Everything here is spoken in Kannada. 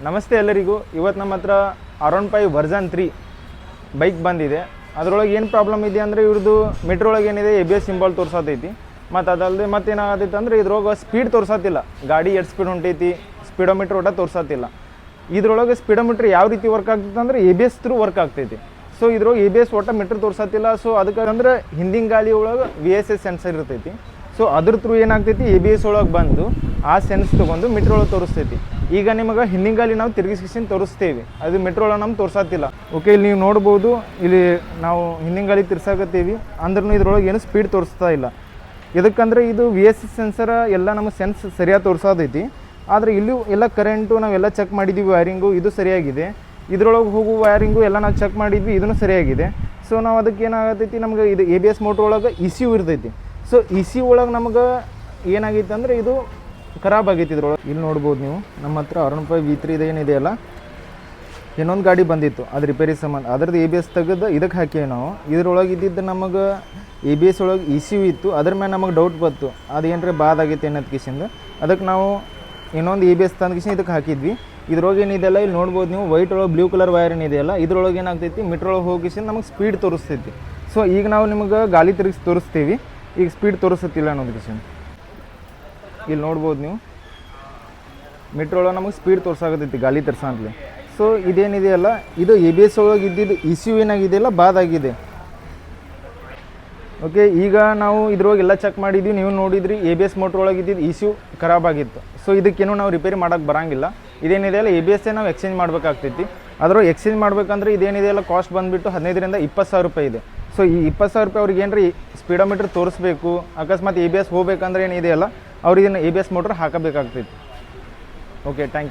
ನಮಸ್ತೆ ಎಲ್ಲರಿಗೂ. ಇವತ್ತು ನಮ್ಮ ಹತ್ರ R15 ವರ್ಜನ್ 3 ಬೈಕ್ ಬಂದಿದೆ. ಅದರೊಳಗೆ ಏನು ಪ್ರಾಬ್ಲಮ್ ಇದೆ ಅಂದರೆ ಇವ್ರದ್ದು ಮೀಟ್ರ್ ಒಳಗೆ ಏನಿದೆ ABS ಸಿಂಬಲ್ ತೋರಿಸತೈತಿ. ಮತ್ತು ಅದಲ್ಲದೆ ಮತ್ತೇನಾಗತೈತೆ ಅಂದರೆ ಇದ್ರೊಳಗೆ ಸ್ಪೀಡ್ ತೋರಿಸತ್ತಿಲ್ಲ. ಗಾಡಿ ಎಷ್ಟು ಸ್ಪೀಡ್ ಹೊಂಟೈತಿ ಸ್ಪೀಡೋಮೀಟ್ರ್ ಒಟ್ಟು ತೋರಿಸತ್ತಿಲ್ಲ. ಇದ್ರೊಳಗೆ ಸ್ಪೀಡೋಮೀಟ್ರ್ ಯಾವ ರೀತಿ ವರ್ಕ್ ಆಗ್ತೈತೆ ಅಂದರೆ ABS ಥ್ರೂ ವರ್ಕ್ ಆಗ್ತೈತಿ. ಸೊ ಇದ್ರೊಳಗೆ ABS ಒಟ್ಟು ಮೀಟ್ರ್ ತೋರಿಸತ್ತಿಲ್ಲ. ಸೊ ಅದಕ್ಕೆ ಅಂದ್ರೆ ಹಿಂದಿನ ಗಾಡಿ ಒಳಗೆ VSS ಸೆನ್ಸರ್ ಇರ್ತೈತಿ. ಸೊ ಅದ್ರ ಥ್ರೂ ಏನಾಗ್ತೈತಿ ABS ಒಳಗೆ ಬಂದು ಆ ಸೆನ್ಸ್ ತೊಗೊಂಡು ಮೀಟ್ರ್ ಒಳಗೆ ತೋರಿಸ್ತೈತಿ. ಈಗ ನಿಮಗೆ ಹಿಂದಿನ ಗಾಲಿ ನಾವು ತಿರುಗಿಸ್ಕೊಂಡು ತೋರಿಸ್ತೇವೆ, ಅದು ಮೆಟ್ರೋ ಒಳಗೆ ನಮ್ಗೆ ತೋರಿಸತ್ತಿಲ್ಲ. ಓಕೆ, ಇಲ್ಲಿ ನೀವು ನೋಡ್ಬೋದು, ಇಲ್ಲಿ ನಾವು ಹಿಂದಿನ ಗಾಲಿ ತಿರ್ಸಾಕತ್ತೀವಿ ಅಂದ್ರೂ ಇದ್ರೊಳಗೆ ಏನು ಸ್ಪೀಡ್ ತೋರಿಸ್ತಾ ಇಲ್ಲ. ಇದಕ್ಕಂದ್ರೆ ಇದು VSS ಸೆನ್ಸರ್ ಎಲ್ಲ ನಮಗೆ ಸೆನ್ಸ್ ಸರಿಯಾಗಿ ತೋರಿಸೋದೈತಿ. ಆದರೆ ಇಲ್ಲೂ ಎಲ್ಲ ಕರೆಂಟು ನಾವೆಲ್ಲ ಚೆಕ್ ಮಾಡಿದ್ದೀವಿ, ವೈರಿಂಗು ಇದು ಸರಿಯಾಗಿದೆ. ಇದ್ರೊಳಗೆ ಹೋಗುವ ವೈರಿಂಗು ಎಲ್ಲ ನಾವು ಚೆಕ್ ಮಾಡಿದ್ವಿ, ಇದನ್ನು ಸರಿಯಾಗಿದೆ. ಸೊ ನಾವು ಅದಕ್ಕೆ ಏನಾಗತೈತಿ, ನಮ್ಗೆ ಇದು ABS ಮೋಟ್ರ್ ಒಳಗೆ ECU ಇರ್ತೈತಿ. ಸೊ ECU ಒಳಗೆ ನಮ್ಗೆ ಏನಾಗೈತೆ ಅಂದರೆ ಇದು ಖರಾಬ್ ಆಗೈತಿ. ಇದ್ರೊಳಗೆ ಇಲ್ಲಿ ನೋಡ್ಬೋದು ನೀವು, ನಮ್ಮ ಹತ್ರ R15 V3 ಏನಿದೆಯಲ್ಲ, ಇನ್ನೊಂದು ಗಾಡಿ ಬಂದಿತ್ತು ಅದು ರಿಪೇರಿ ಸಂಬಂಧ. ಅದ್ರದ್ದು ABS ತೆಗೆದು ಇದಕ್ಕೆ ಹಾಕೀವಿ ನಾವು. ಇದ್ರೊಳಗೆ ಇದ್ದಿದ್ದು ನಮಗೆ ABS ಒಳಗೆ ECU ಇತ್ತು. ಅದ್ರ ಮೇಲೆ ನಮಗೆ ಡೌಟ್ ಬಂತು, ಅದೇನರ ಬಾದ್ ಆಗೈತೆ ಅನ್ನೋದು ಕಿಶಿಂದ. ಅದಕ್ಕೆ ನಾವು ಇನ್ನೊಂದು ABS ತಂದು ಕಿಶಿಂದ ಇದಕ್ಕೆ ಹಾಕಿದ್ವಿ. ಇದ್ರೊಳಗೆ ಏನಿದೆಯಲ್ಲ ಇಲ್ಲಿ ನೋಡ್ಬೋದು ನೀವು, ವೈಟ್ ಒಳಗೆ ಬ್ಲೂ ಕಲರ್ ವೈರ್ ಏನಿದೆಯಲ್ಲ, ಇದ್ರೊಳಗೆ ಏನಾಗ್ತೈತಿ ಮೀಟ್ರ್ ಒಳಗೆ ಹೋಗಿಸಿಂದ ನಮಗೆ ಸ್ಪೀಡ್ ತೋರಿಸ್ತೈತಿ. ಸೊ ಈಗ ನಾವು ನಿಮಗೆ ಗಾಲಿ ತಿರುಗಿಸಿ ತೋರಿಸ್ತೀವಿ, ಈಗ ಸ್ಪೀಡ್ ತೋರಿಸ್ತಿಲ್ಲ ಅನ್ನೋದು ಕಿಶಿಂದ. ಇಲ್ಲಿ ನೋಡ್ಬೋದು ನೀವು, ಮೀಟ್ರ್ ಒಳಗೆ ನಮಗೆ ಸ್ಪೀಡ್ ತೋರ್ಸಾಕತ್ತೈತಿ ಗಾಲಿ ತಿರ್ಸಂತಲೇ. ಸೊ ಇದೇನಿದೆಯಲ್ಲ, ಇದು ABS ಒಳಗೆ ಇದ್ದಿದ್ದು ECU ಏನಾಗಿದೆಯಲ್ಲ ಬಾದ್ ಆಗಿದೆ. ಓಕೆ, ಈಗ ನಾವು ಇದ್ರೊಳಗೆ ಎಲ್ಲ ಚೆಕ್ ಮಾಡಿದ್ವಿ, ನೀವು ನೋಡಿದ್ರಿ ABS ಮೋಟ್ರ್ ಒಳಗೆ ಇದ್ದಿದ್ದು ECU ಖರಾಬ್ ಆಗಿತ್ತು. ಸೊ ಇದಕ್ಕೇನು ನಾವು ರಿಪೇರಿ ಮಾಡೋಕ್ಕೆ ಬರೋಂಗಿಲ್ಲ. ಇದೇನಿದೆಯಲ್ಲ ABS ನಾವು ಎಕ್ಸ್ಚೇಂಜ್ ಮಾಡಬೇಕಾಗ್ತೈತಿ. ಅದ್ರೊಳಗೆ ಎಕ್ಸ್ಚೇಂಜ್ ಮಾಡಬೇಕಂದ್ರೆ ಇದೇನಿದೆಯಲ್ಲ ಕಾಸ್ಟ್ ಬಂದುಬಿಟ್ಟು 15,000 ರಿಂದ 20,000 ರೂಪಾಯಿ ಇದೆ. ಸೊ ಈ 20,000 ರೂಪಾಯಿ ಅವ್ರಿಗೆ ಏನ್ರಿ ಸ್ಪೀಡೋಮೀಟ್ರ್ ತೋರಿಸ್ಬೇಕು, ಅಕಸ್ಮಾತ್ ABS ಹೋಗ್ಬೇಕಂದ್ರೆ ಏನಿದೆಯಲ್ಲ ಅವ್ರಿಗೆ ABS ಮೋಟ್ರ್ ಹಾಕಬೇಕಾಗ್ತೈತಿ. Okay, thank you.